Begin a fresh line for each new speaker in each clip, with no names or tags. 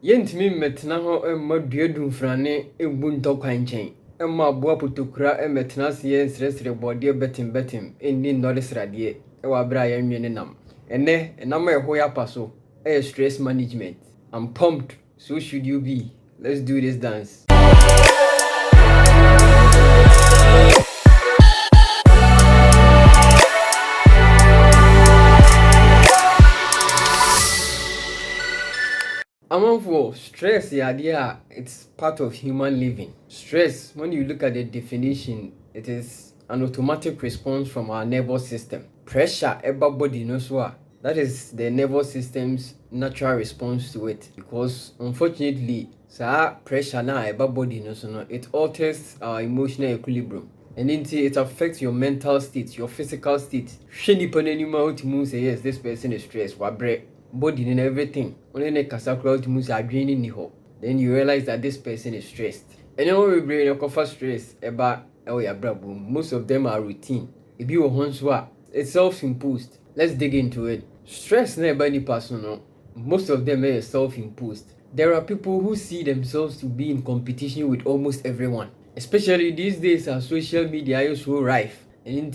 Yɛntumi mmɛtena hɔ mma dua dumfrane mbu ntɔkwa nkyɛn. Mma aboa potokura mmɛtena ase nsrɛsrɛ bɔdeɛ bɛtembɛtem nni nnɔre sradeɛ wɔ abere a yɛnwe ne nam. Ɛnɛ, ɛnam a ɛho yapa so ɛyɛ stress management. I'm pumped, so should you be. Let's do this dance. For stress, the idea it's part of human living. Stress, when you look at the definition, it is an automatic response from our nervous system. Pressure, everybody knows what. That is the nervous system's natural response to it. Because unfortunately, pressure now everybody knows it alters our emotional equilibrium. And it affects your mental state, your physical state. Say yes, this person is stressed. Body and everything. Only the casacral to move are draining the then you realize that this person is stressed. And you know, brain your stress about most of them are routine. If you want it's self-imposed. Let's dig into it. Stress never any personal. Most of them are self-imposed. There are people who see themselves to be in competition with almost everyone. Especially these days, our social media is so rife. And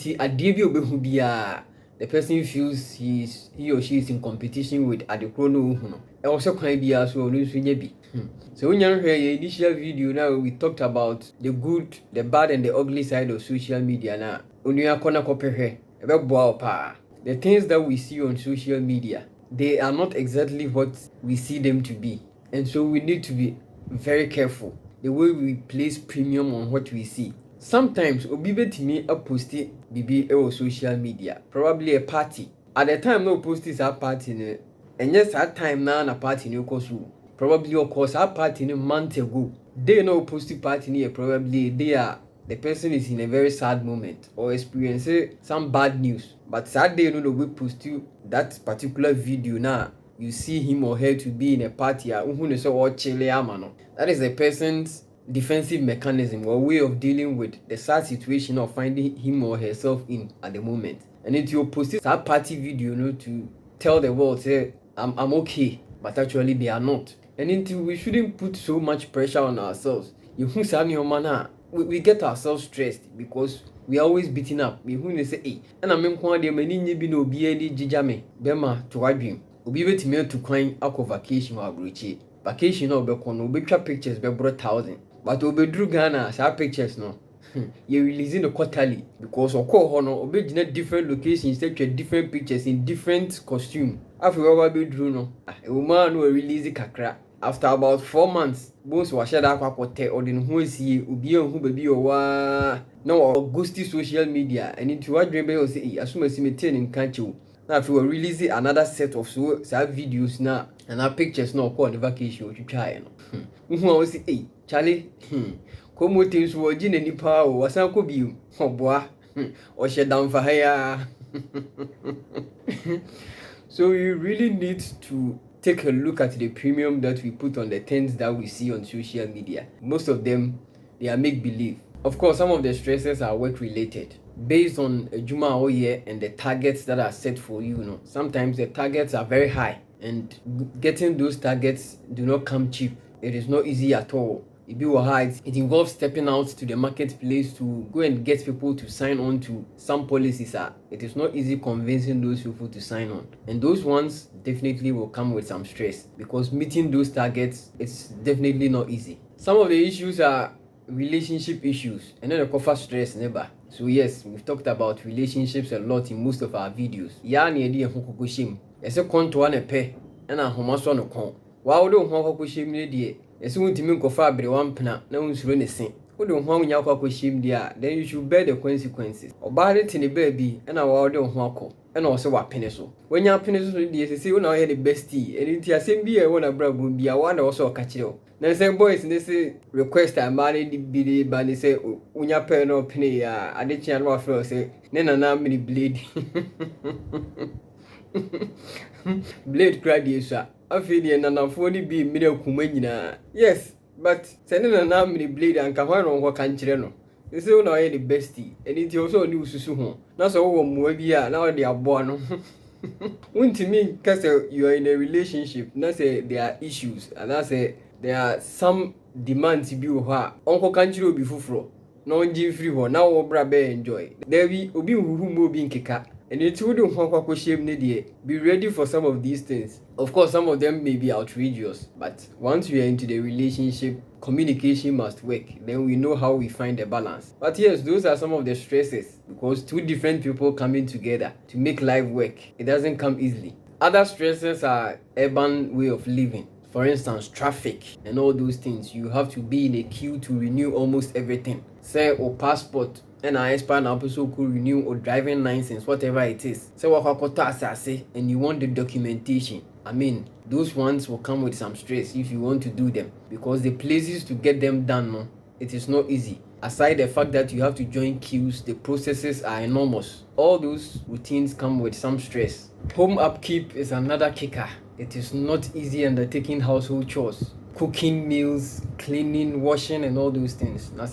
the person feels he or she is in competition with Adekrono. I also can't be as well. So when you're here, initial video now we talked about the good, the bad, and the ugly side of social media. Now, the things that we see on social media, they are not exactly what we see them to be, and so we need to be very careful the way we place premium on what we see. Sometimes obi betimi a post bibi on social media, probably a party. At the time no post this party and yes that time na party no kosu. Probably of course our party a month ago. They no post party near probably the person is in a very sad moment or experiencing some bad news. But sad day no we post you that particular video now. You see him or her to be in a party that is the person's defensive mechanism or way of dealing with the sad situation of finding him or herself in at the moment. And if you post that party video to tell the world, say, I'm okay, but actually they are not. And until we shouldn't put so much pressure on ourselves. We get ourselves stressed because we are always beating up. We say, hey, and I'm no bema to our dream. Obi betime to kwan akọ vacation wa abrochi. Vacation na obekọ no obetwa pictures be bro 1000. But obedru Ghana sa pictures no. You releasing the quarterly because okọ ho no obegina different locations take different pictures in different costume. After we obedru no, a woman no release kakra. After about 4 months, bones wa share that kwakote or den ho asie obi an hu baby o wa na ghosty social media and into what dream be say asuma si metin nkan chew. Now if we will release another set of videos now and our pictures now called the vacation which you try no. Say, hey, Charlie, come with things were gin any power was uncle be boy or shut down for hire. So you really need to take a look at the premium that we put on the things that we see on social media. Most of them they are make believe. Of course, some of the stresses are work related. Based on a Juma or year and the targets that are set for you, sometimes the targets are very high and getting those targets do not come cheap. It is not easy at all. If you are high, it involves stepping out to the marketplace to go and get people to sign on to some policies. It is not easy convincing those people to sign on. And those ones definitely will come with some stress because meeting those targets, it's definitely not easy. Some of the issues are relationship issues and then the cover stress never. So yes, we've talked about relationships a lot in most of our videos. Ya ni edi ehun kokko shim. Ese konto na pe na ahomaso no kon. Wa wo de ho kokko shim ne de. Ese wuntimi nkofa abere wampena na unsuro ne sen. Wo de ho anya kokko shim de a, then you should bear the consequences. Oba de tene ba bi na wa wo de ho akọ. Na wo se wa pene so. Wanya pene so de ese wo na wo the bestie. Eni ti asem bi e wo na brabo bi a wa na wo so ka kire. Na say boys they say request a man di bi ba they say unya pen no pene ya adechi an wa feel say ne na mini blade blade crack dey so afi dey na fo ni bi mi na kuma nyina. Yes, but say ne na mini blade an ka hwan no kan kire no. They say una the bestie and it also ni ususu ho. Na so wo mo bi a na wo dey abo no. Untimi because you are in a relationship, that's there are issues, and that's there are some demands to be uncle can't you be fufro. No gym free one now obra be enjoy. There be obi who be in keka. And it's wouldn't want shame be ready for some of these things. Of course, some of them may be outrageous, but once we are into the relationship, communication must work. Then we know how we find the balance. But yes, those are some of the stresses because two different people coming together to make life work. It doesn't come easily. Other stresses are urban way of living. For instance, traffic and all those things. You have to be in a queue to renew almost everything. Say, or passport, and I expire now, also could renew or driving license, whatever it is. Say, and you want the documentation. I mean, those ones will come with some stress if you want to do them because the places to get them done, no, it is not easy. Aside the fact that you have to join queues, the processes are enormous. All those routines come with some stress. Home upkeep is another kicker. It is not easy undertaking household chores. Cooking meals, cleaning, washing, and all those things. How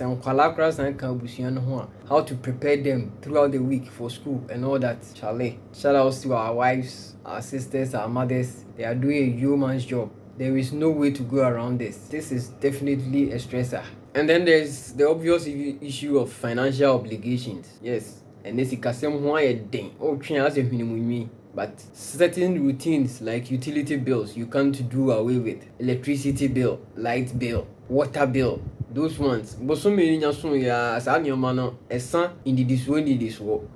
to prepare them throughout the week for school and all that. Charlie. Shout outs to our wives, our sisters, our mothers. They are doing a yeoman's job. There is no way to go around this. This is definitely a stressor. And then there's the obvious issue of financial obligations. Yes. And this is a thing. Oh, but certain routines like utility bills you can't do away with. Electricity bill, light bill, water bill, those ones. But so many ya as an yomano esa in the this way this wo.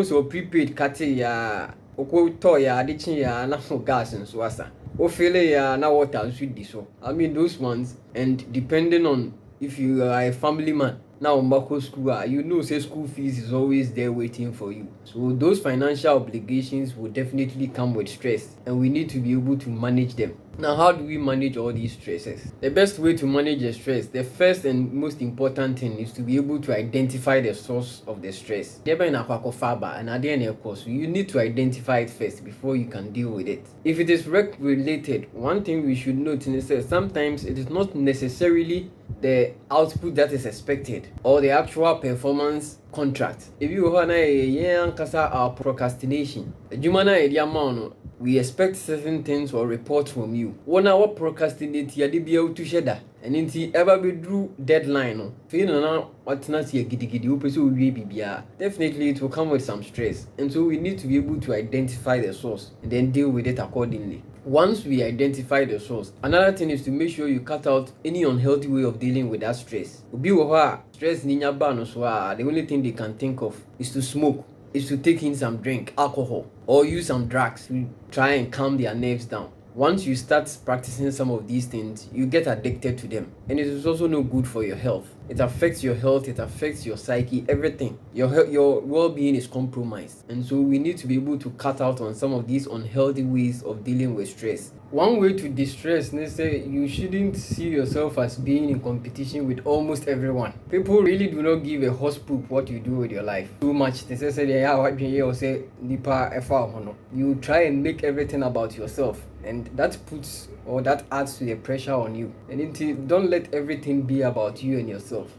So prepaid kate ya to ya adichin ya na gas and so asa. O fele ya na water sweet this so. I mean those ones, and depending on if you are a family man. Now, Mbako school, you know, say school fees is always there waiting for you. So those financial obligations will definitely come with stress, and we need to be able to manage them. Now, how do we manage all these stresses? The best way to manage the stress, the first and most important thing is to be able to identify the source of the stress. You need to identify it first before you can deal with it. If it is work related, one thing we should note is that sometimes it is not necessarily the output that is expected or the actual performance contract. If you have our procrastination, we expect certain things or reports from you. One hour procrastinate ya be able to share that. And inti ever be drew deadline no. Definitely it will come with some stress. And so we need to be able to identify the source and then deal with it accordingly. Once we identify the source, another thing is to make sure you cut out any unhealthy way of dealing with that stress. Stress the only thing they can think of is to smoke, is to take in some drink, alcohol, or use some drugs to try and calm their nerves down. Once you start practicing some of these things, you get addicted to them. And it is also no good for your health. It affects your health, it affects your psyche, everything. Your well-being is compromised. And so we need to be able to cut out on some of these unhealthy ways of dealing with stress. One way to distress, let's say, you shouldn't see yourself as being in competition with almost everyone. People really do not give a horse poop what you do with your life. Too much. They say, you try and make everything about yourself. And that puts or that adds to the pressure on you. And don't let everything be about you and yourself.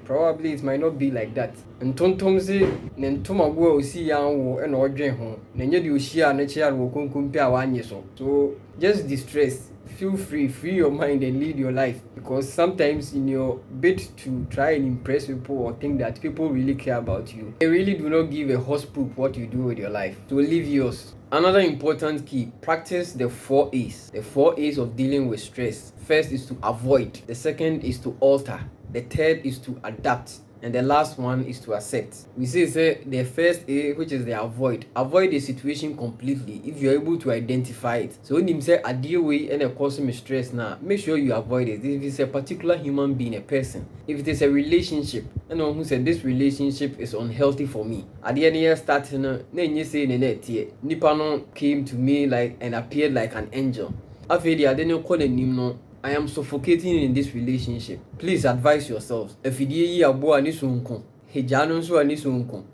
Probably it might not be like that. And tontomzi nentomago si yanwo and ordering home. Nenye di ushia nature wo kunkumpia wanye so. So just distress. Feel free your mind and lead your life, because sometimes in your bid to try and impress people or think that people really care about you, they really do not give a horse poop what you do with your life. So live yours. Another important key, practice the 4 A's. The 4 A's of dealing with stress. First is to avoid. The second is to alter. The third is to adapt. And the last one is to accept. We say the first A, which is the avoid. Avoid the situation completely if you're able to identify it. So when you say a deal way and a cause me stress now, make sure you avoid it. If it's a particular human being, a person, if it is a relationship, anyone who said this relationship is unhealthy for me. At the end of the year starting, then you say Nipano came to me like and appeared like an angel. After I didn't call the name. I am suffocating in this relationship. Please advise yourselves. If you yi abo ani sunko, hejano nso ani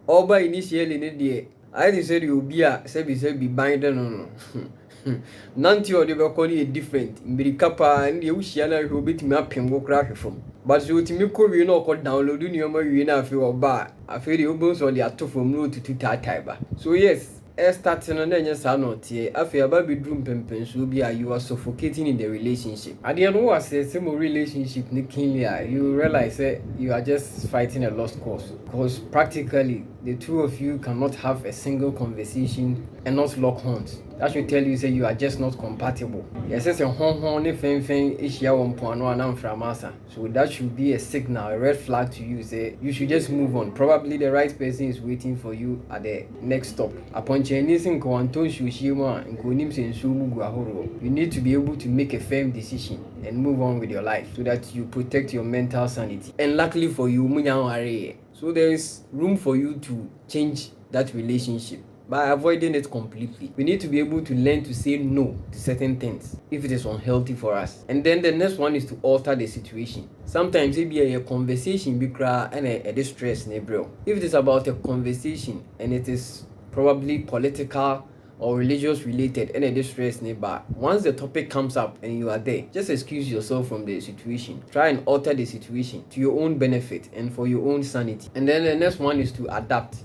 Oba initially ne de, I said you be a say be bind no. Nanti or the Baconi different. Mbirikapa and the Ushiana who bit me up and walk crash from. But you to me, you know, called downloading your marina feel bar. I feel the obos or the ato from road to Taiba. So, yes. Starting on then yes, I not here. I feel about bedroom pimpins will be you are suffocating in the relationship. At the end of what say same relationship you realize that you are just fighting a lost cause. Because practically the two of you cannot have a single conversation and not lock horns. That should tell you say you are just not compatible. Yes, it's a hon if anything is here on Puano and Framasa. So that should be a signal, a red flag to you. Say you should just move on. Probably the right person is waiting for you at the next stop. Upon Chinese in Kwanton Shushima and Konim Sensumu Guahoro, you need to be able to make a firm decision and move on with your life so that you protect your mental sanity. And luckily for you, so there is room for you to change that relationship by avoiding it completely. We need to be able to learn to say no to certain things if it is unhealthy for us. And then the next one is to alter the situation. Sometimes it be a conversation be cry and a distress neighbor. If it is about a conversation and it is probably political or religious related and a distress neighbor, once the topic comes up and you are there, just excuse yourself from the situation. Try and alter the situation to your own benefit and for your own sanity. And then the next one is to adapt.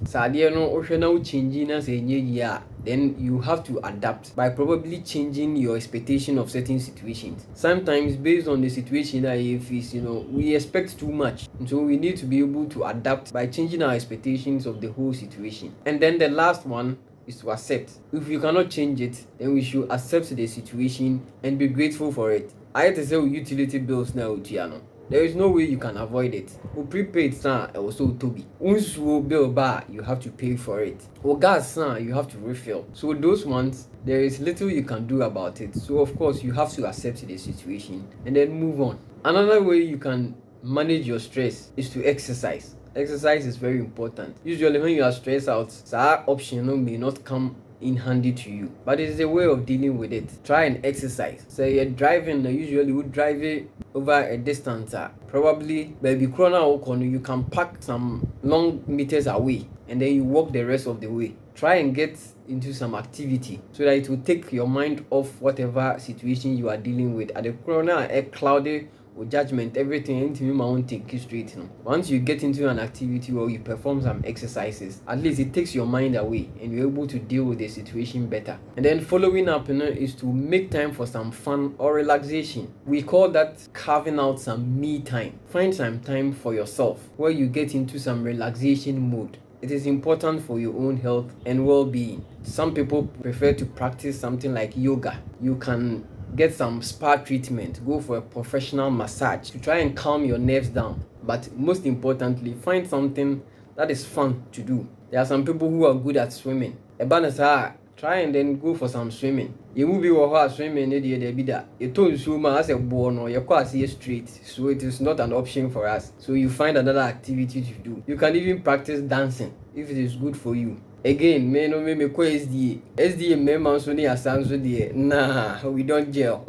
Then you have to adapt by probably changing your expectation of certain situations. Sometimes based on the situation that you face, we expect too much. And so we need to be able to adapt by changing our expectations of the whole situation. And then the last one is to accept. If you cannot change it, then we should accept the situation and be grateful for it. I had to say utility bills now, Tiano. There is no way you can avoid it. O prepaid san also Toby. Unsu bill bar, you have to pay for it. O gas san, you have to refill. So those ones, there is little you can do about it. So of course you have to accept the situation and then move on. Another way you can manage your stress is to exercise. Exercise is very important. Usually when you are stressed out, that option may not come in handy to you, but it is a way of dealing with it. Try and exercise. Say you're driving, usually you drive it over a distance, probably maybe you can park some long meters away and then you walk the rest of the way. Try and get into some activity so that it will take your mind off whatever situation you are dealing with. At the corner, a cloudy with judgment, everything into my own take straight. Once you get into an activity or you perform some exercises, at least it takes your mind away and you're able to deal with the situation better. And then following up is to make time for some fun or relaxation. We call that carving out some me time. Find some time for yourself where you get into some relaxation mode. It is important for your own health and well-being. Some people prefer to practice something like yoga. You can get some spa treatment, go for a professional massage to try and calm your nerves down. But most importantly, find something that is fun to do. There are some people who are good at swimming. Try and then go for some swimming. You will be swimming you told swim as a born or your straight, so it is not an option for us. So you find another activity to do. You can even practice dancing if it is good for you. Again, me ko SDA member so near Sanso de nah, we don't gel.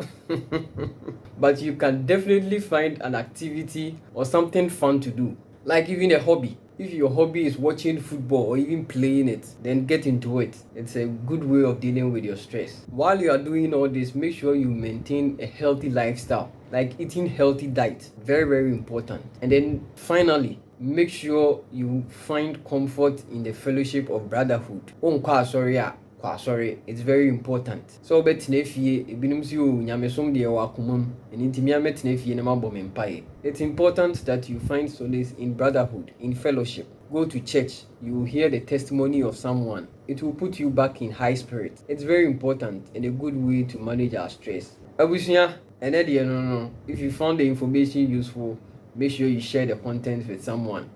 But you can definitely find an activity or something fun to do, like even a hobby. If your hobby is watching football or even playing it, then get into it. It's a good way of dealing with your stress. While you are doing all this, make sure you maintain a healthy lifestyle, like eating healthy diet. Very, very important. And then finally, make sure you find comfort in the fellowship of brotherhood. Sorry, it's very important. So it's important that you find solace in brotherhood, in fellowship. Go to church, you will hear the testimony of someone. It will put you back in high spirit. It's very important and a good way to manage our stress. If you found the information useful, make sure you share the content with someone.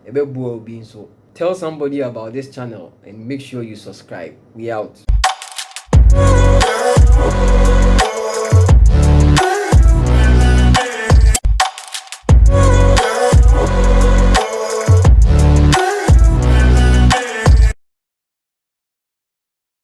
Tell somebody about this channel and make sure you subscribe. We out.